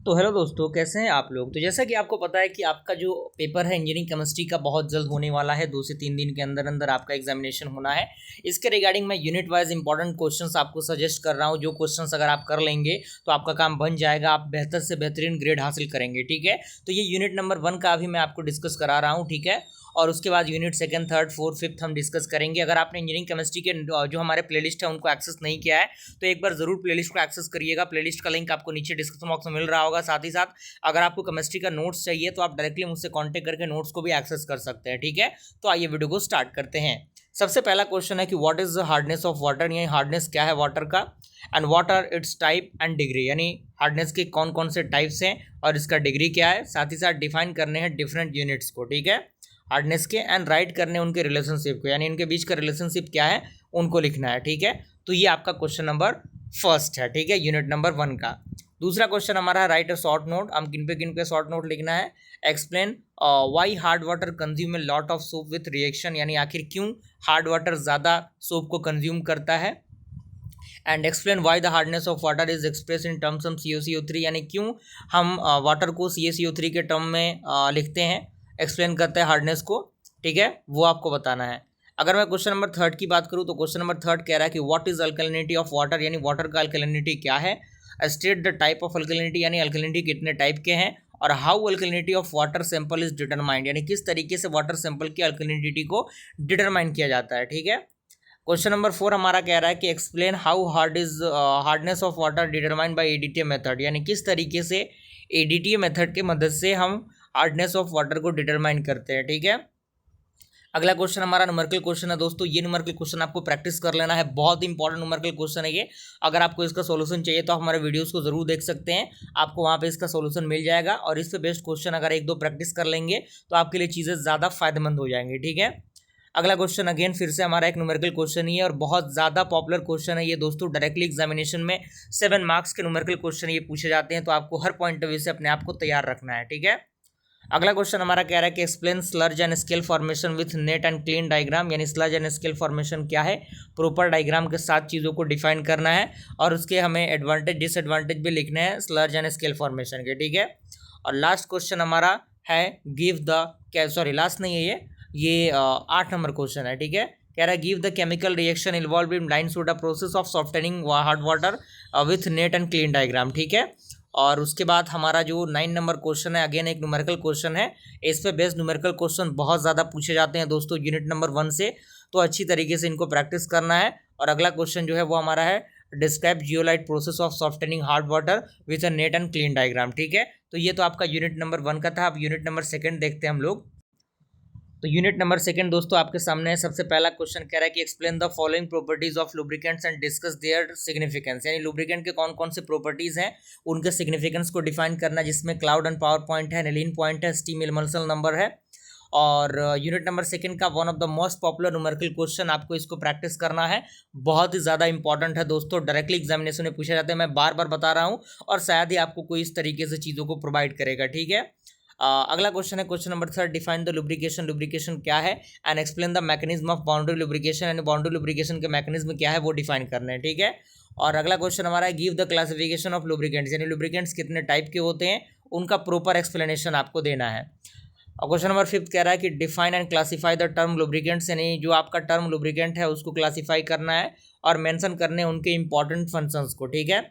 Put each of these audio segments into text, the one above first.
तो हेलो दोस्तों, कैसे हैं आप लोग। तो जैसा कि आपको पता है कि आपका जो पेपर है इंजीनियरिंग केमिस्ट्री का बहुत जल्द होने वाला है। 2 से 3 दिन के अंदर अंदर आपका एग्जामिनेशन होना है। इसके रिगार्डिंग मैं यूनिट वाइज इंपॉर्टेंट क्वेश्चंस आपको सजेस्ट कर रहा हूं। जो क्वेश्चंस अगर आप कर लेंगे तो आपका काम बन जाएगा, आप बेहतर से बेहतरीन ग्रेड हासिल करेंगे। ठीक है, तो ये यूनिट नंबर 1 का अभी मैं आपको डिस्कस करा रहा हूँ। ठीक है, और उसके बाद unit second, third, fourth, fifth हम डिस्कस करेंगे। अगर आपने इंजीनियरिंग केमिस्ट्री के जो हमारे प्लेलिस्ट है उनको एक्सेस नहीं किया है तो एक बार जरूर प्लेलिस्ट को एक्सेस करिएगा। प्लेलिस्ट का लिंक आपको नीचे डिस्क्रिप्शन बॉक्स में मिल रहा होगा। साथ ही साथ अगर आपको केमिस्ट्री का नोट्स चाहिए तो आप डायरेक्टली मुझसे कांटेक्ट करके नोट्स को भी एक्सेस कर सकते हैं। ठीक है, तो आइए वीडियो को स्टार्ट करते हैं। सबसे पहला क्वेश्चन है कि what is the hardness of water, यानी हार्डनेस क्या है वाटर का, and what are its type and degree, यानी हार्डनेस के कौन कौन से टाइप्स हैं और इसका डिग्री क्या है। साथ ही साथ डिफाइन करने हैं डिफरेंट यूनिट्स को। ठीक है, हार्डनेस के, एंड राइट करने उनके रिलेशनशिप को, यानी इनके बीच का रिलेशनशिप क्या है उनको लिखना है। ठीक है, तो ये आपका क्वेश्चन नंबर फर्स्ट है। ठीक है, यूनिट नंबर 1 का। दूसरा क्वेश्चन हमारा राइट अ शॉर्ट नोट। हम किन पे शॉर्ट नोट लिखना है। Explain why hard water consume a lot of soap with reaction, यानी आखिर क्यों हार्ड वाटर ज़्यादा सोप को कंज्यूम करता है। And explain why the hardness of water is express in terms of CaCO3, यानी क्यों हम वाटर को CaCO3 के टर्म में लिखते हैं, एक्सप्लेन करते हैं हार्डनेस को। ठीक है, वो आपको बताना है। अगर मैं क्वेश्चन नंबर 3 की बात करूँ तो क्वेश्चन नंबर 3 कह रहा है कि what is alkalinity of water, यानी वाटर का अल्कलिनिटी क्या है। State the type of alkalinity, यानी अल्कलिनिटी कितने टाइप के हैं। और how alkalinity of water sample is determined, यानी किस तरीके से वाटर सैंपल की अल्कलिनिटी को डिटरमाइन किया जाता है। ठीक है, क्वेश्चन नंबर 4 हमारा कह रहा है कि explain how hardness of water determined by EDTA method, यानी किस तरीके से एडीटीए मेथड के मदद से हम हार्डनेस ऑफ वाटर को डिटरमाइन करते हैं। ठीक है, अगला क्वेश्चन हमारा न्यूमेरिकल क्वेश्चन है दोस्तों। ये न्यूमेरिकल क्वेश्चन आपको प्रैक्टिस कर लेना है, बहुत इंपॉर्टेंट न्यूमेरिकल क्वेश्चन है ये। अगर आपको इसका सॉल्यूशन चाहिए तो आप हमारे वीडियोस को जरूर देख सकते हैं, आपको वहाँ पे इसका सॉल्यूशन मिल जाएगा। और इस पे बेस्ट क्वेश्चन अगर एक दो प्रैक्टिस कर लेंगे तो आपके लिए चीज़ें ज़्यादा फायदेमंद हो जाएंगी। ठीक है, अगला क्वेश्चन अगेन फिर से हमारा एक न्यूमेरिकल क्वेश्चन ही है और बहुत ज़्यादा पॉपुलर क्वेश्चन है ये दोस्तों। डायरेक्टली एग्जामिनेशन में 7 मार्क्स के न्यूमेरिकल क्वेश्चन ये पूछे जाते हैं, तो आपको हर पॉइंट ऑफ व्यू से अपने आप को तैयार रखना है। ठीक है, अगला क्वेश्चन हमारा कह रहा है कि explain sludge and scale formation with neat and clean diagram, यानी स्लर्ज एंड स्केल फॉर्मेशन क्या है, प्रॉपर डायग्राम के साथ चीज़ों को डिफाइन करना है और उसके हमें एडवांटेज डिसएडवांटेज भी लिखने हैं स्लर्ज एंड स्केल फॉर्मेशन के। ठीक है, और लास्ट क्वेश्चन हमारा है गिव द, सॉरी लास्ट नहीं है ये 8 नंबर क्वेश्चन है। ठीक है, कह रहा है give the chemical reaction involve in line soda process of softening hard water with neat and clean diagram. ठीक है, और उसके बाद हमारा जो 9 नंबर क्वेश्चन है अगेन एक न्यूमेरिकल क्वेश्चन है। इस पे बेस्ड न्यूमेरिकल क्वेश्चन बहुत ज़्यादा पूछे जाते हैं दोस्तों यूनिट नंबर 1 से, तो अच्छी तरीके से इनको प्रैक्टिस करना है। और अगला क्वेश्चन जो है वो हमारा है describe zeolite process of softening hard water with a net and clean diagram. ठीक है, तो ये तो आपका यूनिट नंबर 1 का था। अब यूनिट नंबर 2 देखते हैं हम लोग। तो यूनिट नंबर 2 दोस्तों आपके सामने है। सबसे पहला क्वेश्चन कह रहा है कि explain the following properties of lubricants and discuss their significance, यानी लुब्रिकेंट के कौन कौन से प्रॉपर्टीज हैं उनके सिग्निफिकेंस को डिफाइन करना, जिसमें क्लाउड एंड पावर पॉइंट है, नेलिन पॉइंट है, स्टीम इमल्सन नंबर है। और यूनिट नंबर 2 का one of the most popular numerical question, आपको इसको प्रैक्टिस करना है, बहुत ही ज़्यादा इंपॉर्टेंट है दोस्तों। डायरेक्टली एग्जामिनेशन में पूछा जाता है, मैं बार बार बता रहा हूँ और शायद ही आपको कोई इस तरीके से चीज़ों को प्रोवाइड करेगा। ठीक है, अगला क्वेश्चन है question number 3 define the lubrication, lubrication क्या है, and explain the mechanism of boundary lubrication, and boundary lubrication के मैकेनिज्म क्या है वो डिफाइन करने हैं। ठीक है, और अगला क्वेश्चन हमारा है give the classification of lubricants, यानी लुब्रिकेंट्स कितने टाइप के होते हैं उनका प्रॉपर एक्सप्लेनेशन आपको देना है। और क्वेश्चन नंबर 5 कह रहा है कि define and classify the term lubricants, यानी जो आपका टर्म लुब्रिकेंट है उसको क्लासीफाई करना है और मेंशन करने उनके इंपॉर्टेंट फंक्शंस को। ठीक है,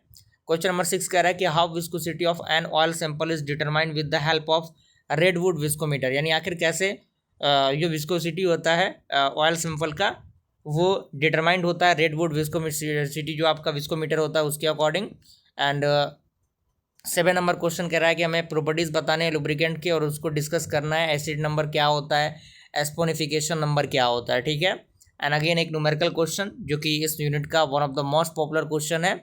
क्वेश्चन नंबर 6 कह रहा है कि how viscosity of an oil sample is determined with the help of redwood viscometer, यानी आखिर कैसे जो विस्कोसिटी होता है ऑयल सैंपल का वो डिटरमाइंड होता है रेडवुड विस्कोसिटी जो आपका विस्कोमीटर होता है उसके अकॉर्डिंग। एंड 7 नंबर क्वेश्चन कह रहा है कि हमें प्रॉपर्टीज़ बताने हैं लुब्रिकेंट के और उसको डिस्कस करना है, एसिड नंबर क्या होता है, एस्पोनिफिकेशन नंबर क्या होता है। ठीक है, एंड अगेन एक न्यूमेरिकल क्वेश्चन जो कि इस यूनिट का one of the most popular question है।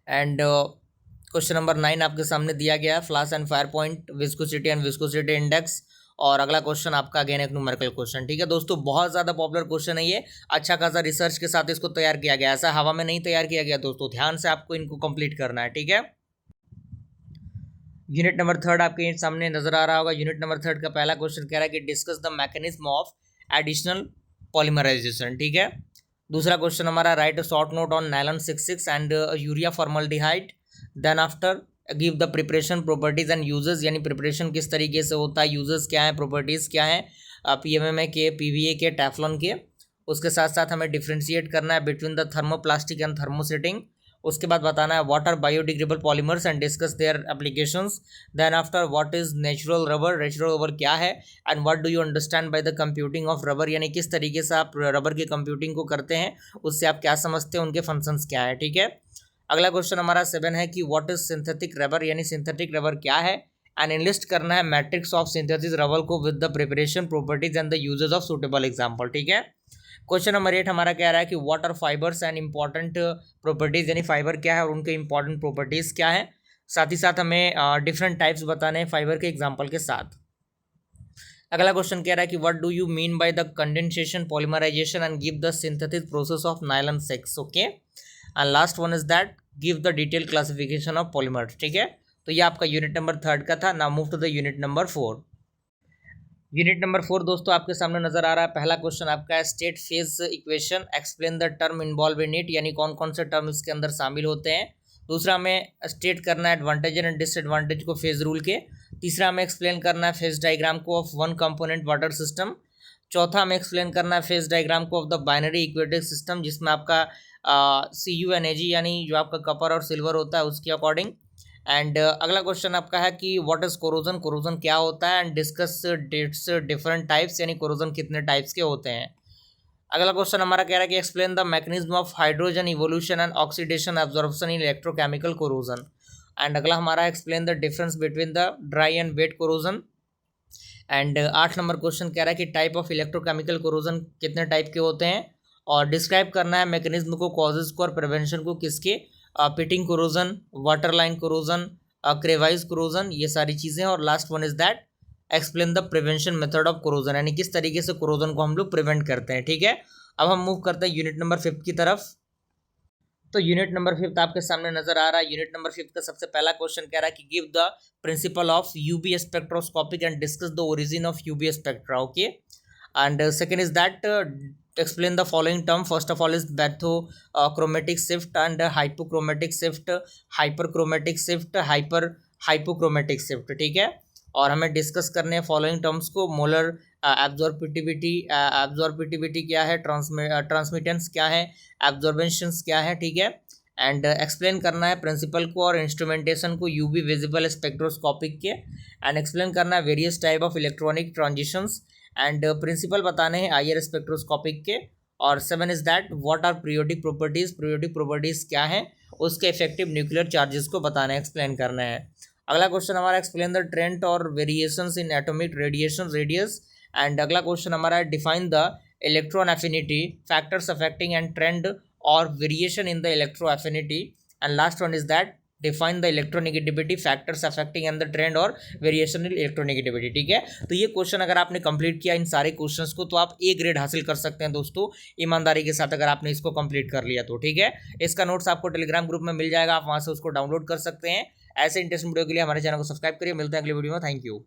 एंड क्वेश्चन नंबर 9 आपके सामने दिया गया है, flush and fire point, viscosity and viscosity index. और अगला क्वेश्चन आपका अगेन एक न्यूमेरिकल क्वेश्चन। ठीक है दोस्तों, बहुत ज़्यादा पॉपुलर क्वेश्चन है ये, अच्छा खासा रिसर्च के साथ इसको तैयार किया गया, ऐसा हवा में नहीं तैयार किया गया दोस्तों, ध्यान से आपको इनको कंप्लीट करना है। ठीक है, यूनिट नंबर 3 आपके सामने नजर आ रहा होगा। यूनिट नंबर 3 का पहला क्वेश्चन कह रहा है कि discuss the mechanism of additional polymerisation. ठीक है, दूसरा क्वेश्चन हमारा write a short note on nylon 66 and urea formaldehyde, then after give the preparation properties and uses, यानी प्रिपरेशन किस तरीके से होता है, यूजेस क्या है, प्रॉपर्टीज़ क्या है PMMA के, PVA के, टेफ्लॉन के। उसके साथ साथ हमें डिफ्रेंशिएट करना है between the thermoplastic and thermosetting. उसके बाद बताना है what are biodegradable polymers and discuss their applications. Then after what is natural rubber, natural rubber क्या है, and what do you understand by the computing of rubber, यानी किस तरीके से आप रबर की कंप्यूटिंग को करते हैं, उससे आप क्या समझते हैं, उनके फंक्शंस क्या है। ठीक है, अगला क्वेश्चन हमारा 7 है कि व्हाट इज सिंथेटिक रबर, यानी सिंथेटिक रबर क्या है, एंड एनलिस्ट करना है मैट्रिक्स ऑफ सिंथेसिस रबर को with the preparation properties and the uses of suitable example. ठीक है, क्वेश्चन नंबर 8 हमारा कह रहा है कि what are fibres and important properties, यानी फाइबर क्या है और उनके इंपॉर्टेंट प्रॉपर्टीज क्या है। साथ ही साथ हमें डिफरेंट टाइप्स बताने हैं फाइबर के एग्जांपल के साथ। अगला क्वेश्चन कह रहा है कि what do you mean by the condensation, polymerisation and give the synthesis process of nylon 6। Okay, and last one is that give the detail classification of polymers. ठीक है, तो ये आपका यूनिट नंबर 3 का था। Now move to the unit number 4। Unit number 4 दोस्तों आपके सामने नजर आ रहा है। पहला क्वेश्चन आपका है state phase equation, explain the term involve in it, यानी कौन कौन से टर्म इसके अंदर शामिल होते हैं। दूसरा हमें स्टेट करना है एडवांटेज एंड डिसएडवांटेज को फेज रूल के। तीसरा हमें एक्सप्लेन करना है फेज डायग्राम को of one component water system. चौथा हमें एक्सप्लेन करना है फेज डायग्राम को of the binary aquatic system, जिसमें आपका CuNag यानी जो आपका कपर और सिल्वर होता है उसके अकॉर्डिंग। एंड अगला क्वेश्चन आपका है कि व्हाट इज कोरोजन, कोरोजन क्या होता है, and discuss its different types, यानी कोरोजन कितने टाइप्स के होते हैं। अगला क्वेश्चन हमारा कह रहा है कि explain the mechanism of hydrogen evolution and oxidation absorption in electrochemical corrosion. And अगला हमारा explain the difference between the dry and wet corrosion. And 8 number question कह रहा है कि टाइप ऑफ इलेक्ट्रोकेमिकल कोरोजन कितने टाइप के होते हैं, और डिस्क्राइब करना है मैकेनिज्म को, कॉजेज को और प्रिवेंशन को किसके, pitting corrosion, water line corrosion, crevice corrosion, ये सारी चीज़ें। और last one is that explain the prevention method of corrosion, यानी किस तरीके से कोरोजन को हम लोग प्रिवेंट करते हैं। ठीक है, अब हम मूव करते हैं यूनिट नंबर 5 की तरफ। तो यूनिट नंबर 5 आपके सामने नजर आ रहा है। यूनिट नंबर 5 का सबसे पहला क्वेश्चन कह रहा है कि give the principle of UV spectroscopic and discuss the origin of UV spectra. Okay, and second is that explain the following term. First of all is bathochromatic shift and hypochromatic shift, hyperchromatic shift, hypochromatic shift। ठीक है, और हमें discuss करने हैं following terms को। Molar एब्जॉर्बिटिविटी, एब्जॉर्बिटिविटी क्या है, transmittance क्या है, एब्जॉर्बेंशंस क्या है। ठीक है, एंड एक्सप्लेन करना है प्रिंसिपल को और इंस्ट्रूमेंटेशन को यूवी विजिबल स्पेक्ट्रोस्कोपिक के। एंड एक्सप्लेन करना है various type of electronic transitions, and principle बताने हैं IR स्पेक्ट्रोस्कोपिक के। और 7 is that what are periodic properties, periodic properties क्या है, उसके इफेक्टिव न्यूक्लियर चार्जेस को बताना है, एक्सप्लेन करना है। अगला क्वेश्चन हमारा एक्सप्लेन द ट्रेंड और variations in atomic radiation radius. And अगला क्वेश्चन हमारा है define the electron affinity, factors affecting and trend और variation in the electro affinity. And last one is that define the electronegativity, factors affecting and the trend और variation in electronegativity. ठीक है, तो ये question अगर आपने कंप्लीट किया इन सारे क्वेश्चंस को, तो आप A ग्रेड हासिल कर सकते हैं दोस्तों, ईमानदारी के साथ अगर आपने इसको कंप्लीट कर लिया तो। ठीक है, इसका नोट्स आपको टेलीग्राम ग्रुप में मिल जाएगा, आप वहां से उसको डाउनलोड कर सकते हैं। ऐसे इंटरेस्टिंग वीडियो के लिए हमारे चैनल को सब्सक्राइब करिए। मिलते हैं अगले वीडियो में, थैंक यू।